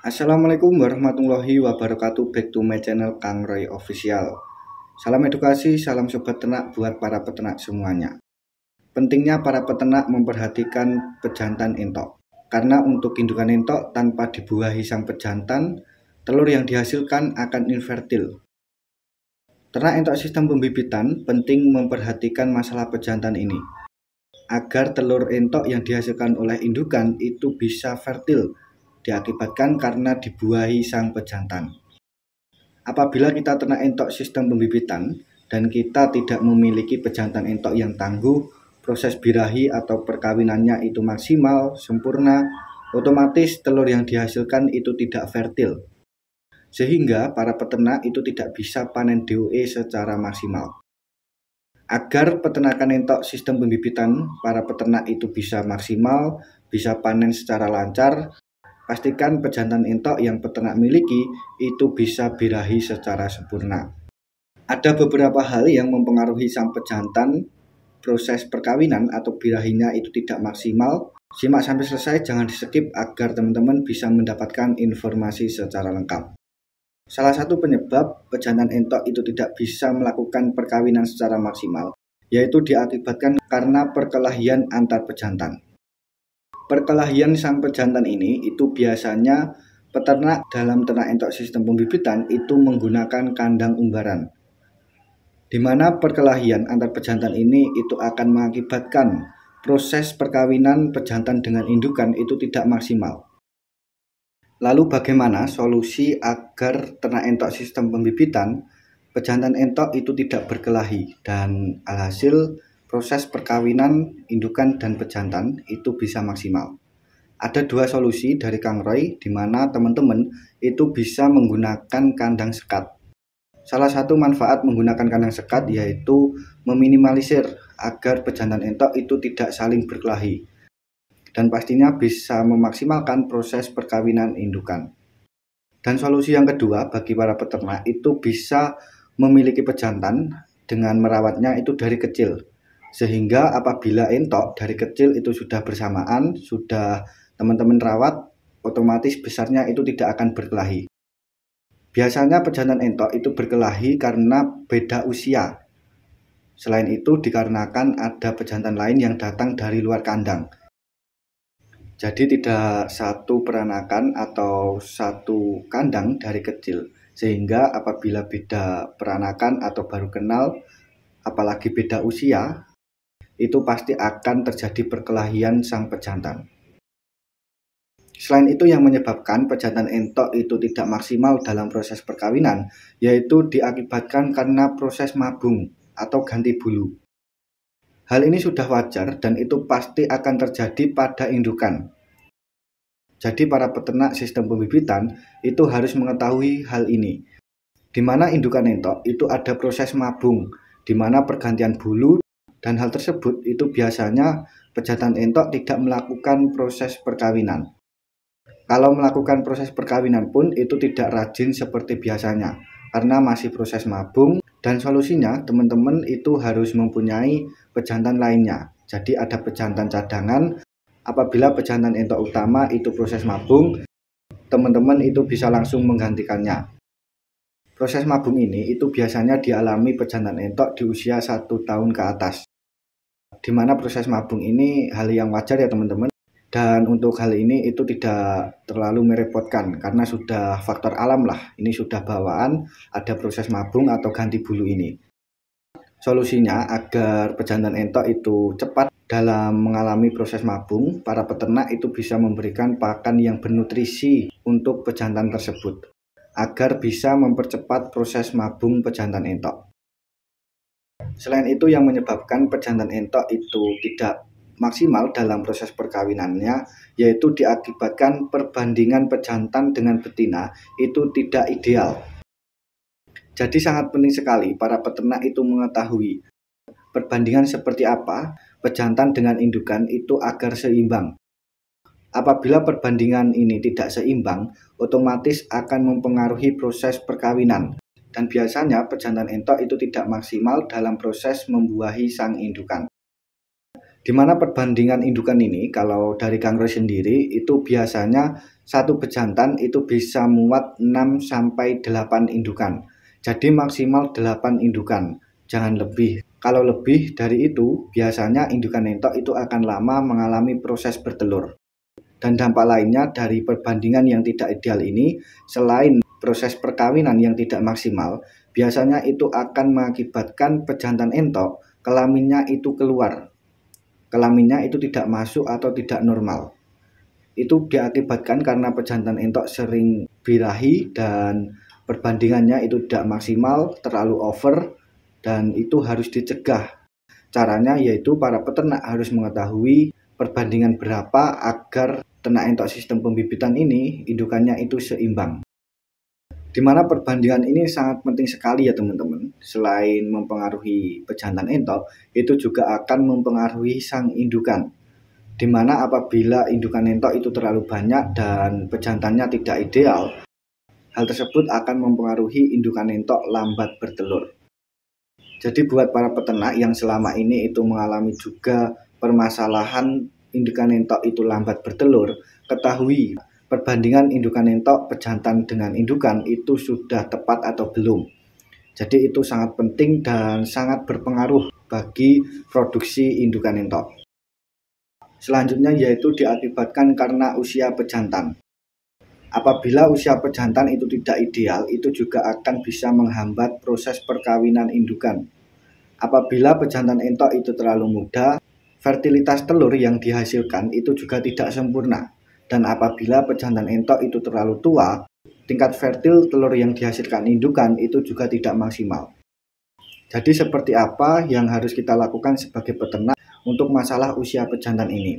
Assalamualaikum warahmatullahi wabarakatuh. Back to my channel Kang Roy Official. Salam edukasi, salam sobat ternak buat para peternak semuanya. Pentingnya para peternak memperhatikan pejantan entok. Karena untuk indukan entok tanpa dibuahi sang pejantan, telur yang dihasilkan akan infertil. Ternak entok sistem pembibitan penting memperhatikan masalah pejantan ini, agar telur entok yang dihasilkan oleh indukan itu bisa fertil, diakibatkan karena dibuahi sang pejantan. Apabila kita ternak entok sistem pembibitan dan kita tidak memiliki pejantan entok yang tangguh, proses birahi atau perkawinannya itu maksimal, sempurna, otomatis telur yang dihasilkan itu tidak fertil. Sehingga para peternak itu tidak bisa panen DOE secara maksimal. Agar peternakan entok sistem pembibitan para peternak itu bisa maksimal, bisa panen secara lancar, pastikan pejantan entok yang peternak miliki itu bisa birahi secara sempurna. Ada beberapa hal yang mempengaruhi sang pejantan proses perkawinan atau birahinya itu tidak maksimal. Simak sampai selesai, jangan di skip agar teman-teman bisa mendapatkan informasi secara lengkap. Salah satu penyebab pejantan entok itu tidak bisa melakukan perkawinan secara maksimal, yaitu diakibatkan karena perkelahian antar pejantan. Perkelahian sang pejantan ini itu biasanya peternak dalam ternak entok sistem pembibitan itu menggunakan kandang umbaran, di mana perkelahian antar pejantan ini itu akan mengakibatkan proses perkawinan pejantan dengan indukan itu tidak maksimal. Lalu bagaimana solusi agar ternak entok sistem pembibitan pejantan entok itu tidak berkelahi dan alhasil proses perkawinan indukan dan pejantan itu bisa maksimal? Ada dua solusi dari Kang Roy, di mana teman-teman itu bisa menggunakan kandang sekat. Salah satu manfaat menggunakan kandang sekat yaitu meminimalisir agar pejantan entok itu tidak saling berkelahi, dan pastinya bisa memaksimalkan proses perkawinan indukan. Dan solusi yang kedua bagi para peternak itu bisa memiliki pejantan dengan merawatnya itu dari kecil, sehingga apabila entok dari kecil itu sudah bersamaan, sudah teman-teman rawat, otomatis besarnya itu tidak akan berkelahi. Biasanya pejantan entok itu berkelahi karena beda usia. Selain itu dikarenakan ada pejantan lain yang datang dari luar kandang. Jadi tidak satu peranakan atau satu kandang dari kecil, sehingga apabila beda peranakan atau baru kenal, apalagi beda usia, itu pasti akan terjadi perkelahian sang pejantan. Selain itu yang menyebabkan pejantan entok itu tidak maksimal dalam proses perkawinan, yaitu diakibatkan karena proses mabung atau ganti bulu. Hal ini sudah wajar dan itu pasti akan terjadi pada indukan. Jadi para peternak sistem pembibitan itu harus mengetahui hal ini, di mana indukan entok itu ada proses mabung, di mana pergantian bulu, dan hal tersebut itu biasanya pejantan entok tidak melakukan proses perkawinan. Kalau melakukan proses perkawinan pun itu tidak rajin seperti biasanya, karena masih proses mabung. Dan solusinya teman-teman itu harus mempunyai pejantan lainnya. Jadi ada pejantan cadangan. Apabila pejantan entok utama itu proses mabung, teman-teman itu bisa langsung menggantikannya. Proses mabung ini itu biasanya dialami pejantan entok di usia 1 tahun ke atas, di mana proses mabung ini hal yang wajar ya teman-teman. Dan untuk hal ini itu tidak terlalu merepotkan karena sudah faktor alam lah, ini sudah bawaan ada proses mabung atau ganti bulu ini. Solusinya agar pejantan entok itu cepat dalam mengalami proses mabung, para peternak itu bisa memberikan pakan yang bernutrisi untuk pejantan tersebut, agar bisa mempercepat proses mabung pejantan entok. Selain itu yang menyebabkan pejantan entok itu tidak maksimal dalam proses perkawinannya, yaitu diakibatkan perbandingan pejantan dengan betina itu tidak ideal. Jadi sangat penting sekali para peternak itu mengetahui perbandingan seperti apa pejantan dengan indukan itu agar seimbang. Apabila perbandingan ini tidak seimbang, otomatis akan mempengaruhi proses perkawinan. Dan biasanya pejantan entok itu tidak maksimal dalam proses membuahi sang indukan. Di mana perbandingan indukan ini, kalau dari Kangroy sendiri, itu biasanya satu bejantan itu bisa muat 6-8 indukan. Jadi maksimal 8 indukan, jangan lebih. Kalau lebih dari itu, biasanya indukan entok itu akan lama mengalami proses bertelur. Dan dampak lainnya dari perbandingan yang tidak ideal ini, selain proses perkawinan yang tidak maksimal, biasanya itu akan mengakibatkan pejantan entok kelaminnya itu keluar. Kelaminnya itu tidak masuk atau tidak normal. Itu diakibatkan karena pejantan entok sering birahi dan perbandingannya itu tidak maksimal, terlalu over, dan itu harus dicegah. Caranya yaitu para peternak harus mengetahui perbandingan berapa agar ternak entok sistem pembibitan ini indukannya itu seimbang. Di mana perbandingan ini sangat penting sekali ya teman-teman. Selain mempengaruhi pejantan entok, itu juga akan mempengaruhi sang indukan. Di mana apabila indukan entok itu terlalu banyak dan pejantannya tidak ideal, hal tersebut akan mempengaruhi indukan entok lambat bertelur. Jadi buat para peternak yang selama ini itu mengalami juga permasalahan indukan entok itu lambat bertelur, ketahui perbandingan indukan entok pejantan dengan indukan itu sudah tepat atau belum. Jadi itu sangat penting dan sangat berpengaruh bagi produksi indukan entok. Selanjutnya yaitu diakibatkan karena usia pejantan. Apabila usia pejantan itu tidak ideal, itu juga akan bisa menghambat proses perkawinan indukan. Apabila pejantan entok itu terlalu muda, fertilitas telur yang dihasilkan itu juga tidak sempurna. Dan apabila pejantan entok itu terlalu tua, tingkat fertil telur yang dihasilkan indukan itu juga tidak maksimal. Jadi seperti apa yang harus kita lakukan sebagai peternak untuk masalah usia pejantan ini?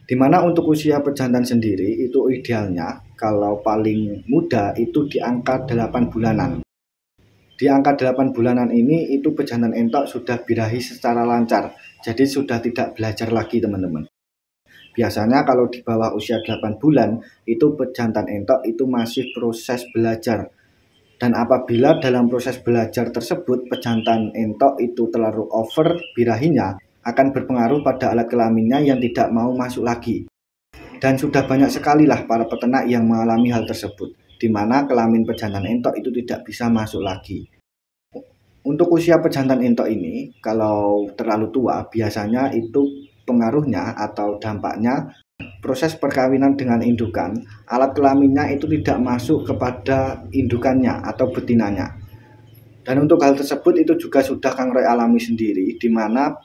Dimana untuk usia pejantan sendiri itu idealnya kalau paling muda itu di angka 8 bulanan. Di angka 8 bulanan ini itu pejantan entok sudah birahi secara lancar, jadi sudah tidak belajar lagi teman-teman. Biasanya kalau di bawah usia 8 bulan, itu pejantan entok itu masih proses belajar. Dan apabila dalam proses belajar tersebut pejantan entok itu terlalu over birahinya, akan berpengaruh pada alat kelaminnya yang tidak mau masuk lagi. Dan sudah banyak sekali lah para peternak yang mengalami hal tersebut, di mana kelamin pejantan entok itu tidak bisa masuk lagi. Untuk usia pejantan entok ini, kalau terlalu tua, biasanya itu pengaruhnya atau dampaknya proses perkawinan dengan indukan, alat kelaminnya itu tidak masuk kepada indukannya atau betinanya. Dan untuk hal tersebut itu juga sudah Kangroy alami sendiri, di mana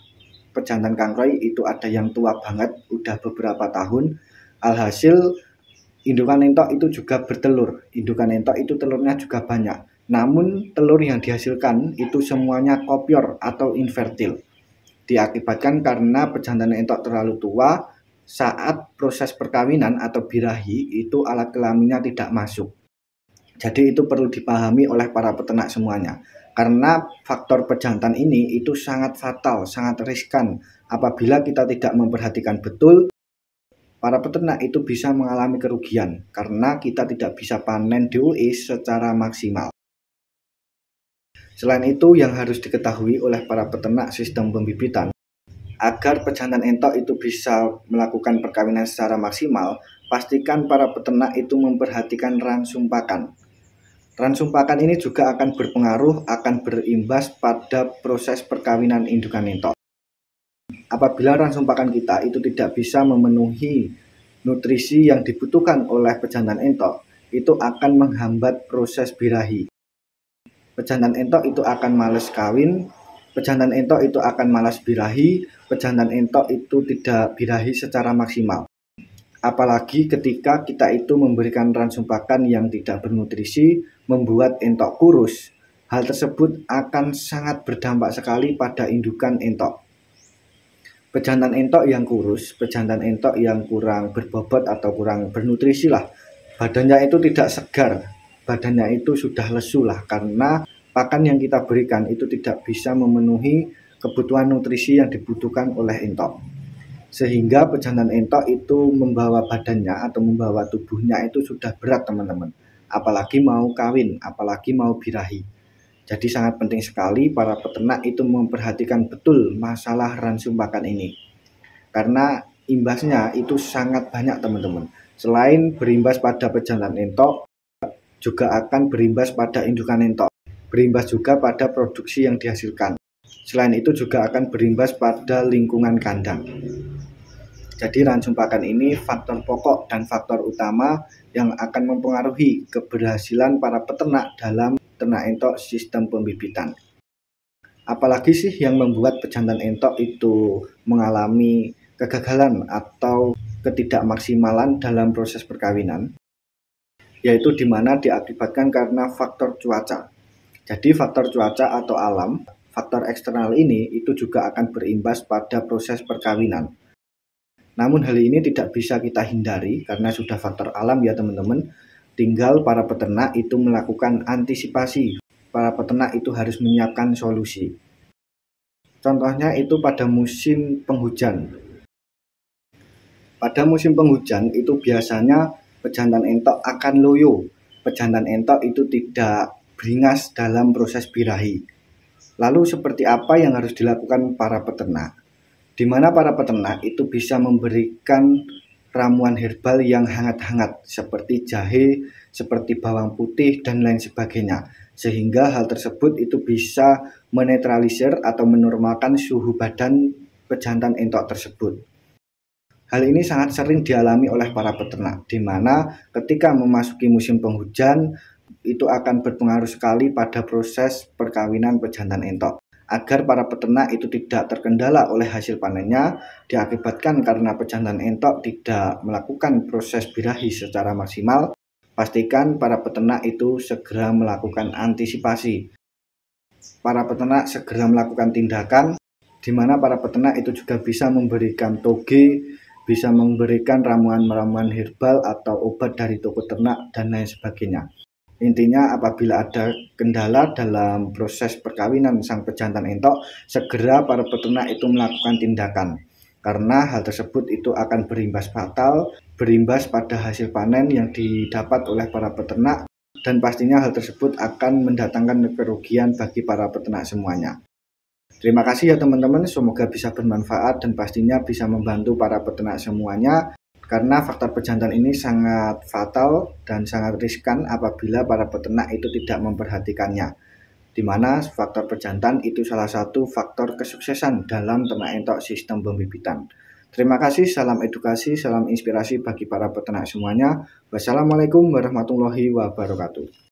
pejantan Kangroy itu ada yang tua banget, udah beberapa tahun. Alhasil indukan entok itu juga bertelur, indukan entok itu telurnya juga banyak. Namun telur yang dihasilkan itu semuanya kopior atau infertil. Diakibatkan karena pejantan entok terlalu tua, saat proses perkawinan atau birahi itu alat kelaminnya tidak masuk. Jadi itu perlu dipahami oleh para peternak semuanya. Karena faktor pejantan ini itu sangat fatal, sangat riskan. Apabila kita tidak memperhatikan betul, para peternak itu bisa mengalami kerugian karena kita tidak bisa panen DOE secara maksimal. Selain itu yang harus diketahui oleh para peternak sistem pembibitan, agar pejantan entok itu bisa melakukan perkawinan secara maksimal, pastikan para peternak itu memperhatikan ransum pakan. Ransum pakan ini juga akan berpengaruh, akan berimbas pada proses perkawinan indukan entok. Apabila ransum pakan kita itu tidak bisa memenuhi nutrisi yang dibutuhkan oleh pejantan entok, itu akan menghambat proses birahi. Pejantan entok itu akan malas kawin, pejantan entok itu akan malas birahi, pejantan entok itu tidak birahi secara maksimal. Apalagi ketika kita itu memberikan ransum pakan yang tidak bernutrisi, membuat entok kurus. Hal tersebut akan sangat berdampak sekali pada indukan entok. Pejantan entok yang kurus, pejantan entok yang kurang berbobot atau kurang bernutrisi lah, badannya itu tidak segar, badannya itu sudah lesu lah, karena pakan yang kita berikan itu tidak bisa memenuhi kebutuhan nutrisi yang dibutuhkan oleh entok. Sehingga pejantan entok itu membawa badannya atau membawa tubuhnya itu sudah berat teman-teman. Apalagi mau kawin, apalagi mau birahi. Jadi sangat penting sekali para peternak itu memperhatikan betul masalah ransum pakan ini. Karena imbasnya itu sangat banyak teman-teman. Selain berimbas pada pejantan entok, juga akan berimbas pada indukan entok. Berimbas juga pada produksi yang dihasilkan. Selain itu juga akan berimbas pada lingkungan kandang. Jadi ransum pakan ini faktor pokok dan faktor utama yang akan mempengaruhi keberhasilan para peternak dalam ternak entok sistem pembibitan. Apalagi sih yang membuat pejantan entok itu mengalami kegagalan atau ketidakmaksimalan dalam proses perkawinan, yaitu di mana diakibatkan karena faktor cuaca. Jadi faktor cuaca atau alam, faktor eksternal ini itu juga akan berimbas pada proses perkawinan. Namun hal ini tidak bisa kita hindari karena sudah faktor alam ya teman-teman. Tinggal para peternak itu melakukan antisipasi. Para peternak itu harus menyiapkan solusi. Contohnya itu pada musim penghujan. Pada musim penghujan itu biasanya pejantan entok akan loyo. Pejantan entok itu tidak beringas dalam proses birahi. Lalu seperti apa yang harus dilakukan para peternak? Di mana para peternak itu bisa memberikan ramuan herbal yang hangat-hangat seperti jahe, seperti bawang putih dan lain sebagainya. Sehingga hal tersebut itu bisa menetralisir atau menormalkan suhu badan pejantan entok tersebut. Hal ini sangat sering dialami oleh para peternak, di mana ketika memasuki musim penghujan itu akan berpengaruh sekali pada proses perkawinan pejantan entok. Agar para peternak itu tidak terkendala oleh hasil panennya, diakibatkan karena pejantan entok tidak melakukan proses birahi secara maksimal, pastikan para peternak itu segera melakukan antisipasi. Para peternak segera melakukan tindakan, di mana para peternak itu juga bisa memberikan toge, bisa memberikan ramuan-ramuan herbal atau obat dari toko ternak dan lain sebagainya. Intinya apabila ada kendala dalam proses perkawinan sang pejantan entok, segera para peternak itu melakukan tindakan. Karena hal tersebut itu akan berimbas fatal, berimbas pada hasil panen yang didapat oleh para peternak, dan pastinya hal tersebut akan mendatangkan kerugian bagi para peternak semuanya. Terima kasih ya teman-teman, semoga bisa bermanfaat dan pastinya bisa membantu para peternak semuanya. Karena faktor pejantan ini sangat fatal dan sangat riskan apabila para peternak itu tidak memperhatikannya. Di mana faktor pejantan itu salah satu faktor kesuksesan dalam ternak entok sistem pembibitan. Terima kasih, salam edukasi, salam inspirasi bagi para peternak semuanya. Wassalamualaikum warahmatullahi wabarakatuh.